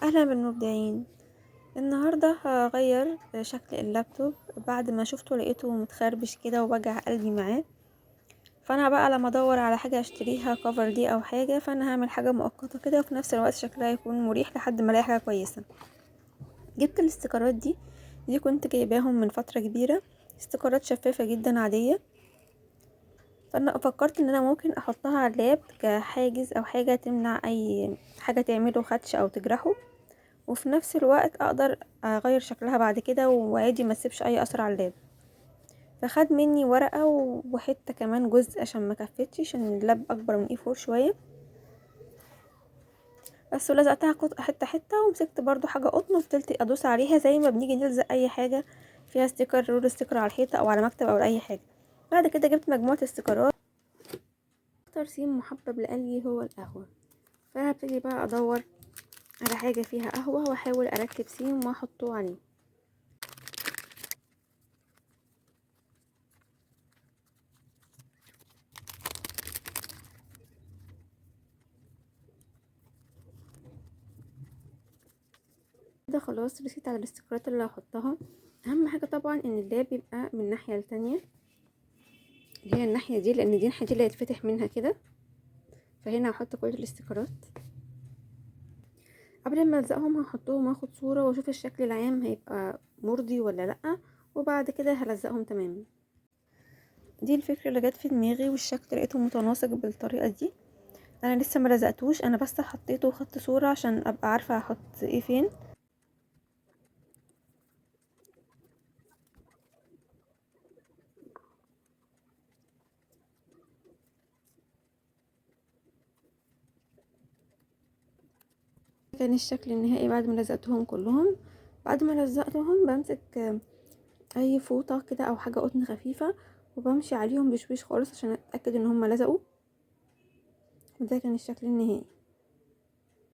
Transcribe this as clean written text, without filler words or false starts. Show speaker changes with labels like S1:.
S1: اهلا بالمبدعين. النهارده هغير شكل اللابتوب بعد ما شفته لقيته متخربش كده ووجع قلبي معاه. فانا بقى لما ادور على حاجه اشتريها كفر دي او حاجه، فانا هعمل حاجه مؤقته كده وفي نفس الوقت شكلها يكون مريح لحد ما الاقي حاجه كويسه. جبت الاستيكرات دي كنت جايباهم من فتره كبيره. استيكرات شفافه جدا عاديه. فانا فكرت ان انا ممكن احطها على اللاب كحاجز او حاجه تمنع اي حاجه تعمله خدش او تجرحه، وفي نفس الوقت اقدر اغير شكلها بعد كده وعادي ما تسيبش اي اثر على اللاب. فخد مني ورقة وحتة كمان جزء عشان ما كفتش، عشان اللاب اكبر من اي 4 شوية بس، ولزقتها حتة حتة، ومسكت برضو حاجة قطن وفضلت ادوس عليها زي ما بنيجي نلزق اي حاجة فيها ستيكر، رول ستيكر على الحيطة او على مكتب او اي حاجة. بعد كده جبت مجموعة استيكرات. اكتر سيم محبب لقلبي هو القهوة، فهبتدي بقى ادور على حاجة فيها قهوة واحاول اركب سيم واحطه عليه. كده خلاص رسيت على الاستيكرات اللي هحطها. اهم حاجه طبعا ان اللاب يبقى من الناحيه التانية، اللي هي الناحيه دي، لان دي الناحيه دي اللي هيتفتح منها كده. فهنا هحط كل الاستيكرات. قبل ما الزقهم هحطهم واخد صوره واشوف الشكل العام هيبقى مرضي ولا لا، وبعد كده هلزقهم تماما. دي الفكره اللي جت في دماغي، والشكل لقيته متناسق بالطريقه دي. انا لسه ما لزقتوش، انا بس حطيته وخدت صوره عشان ابقى عارفه هحط ايه فين. كان الشكل النهائي بعد ما لزقتهم كلهم. بعد ما لزقتهم بمسك اي فوطة كده او حاجة قطن خفيفة وبمشي عليهم بشويش خالص عشان اتأكد ان هما لزقوا. وده كان الشكل النهائي.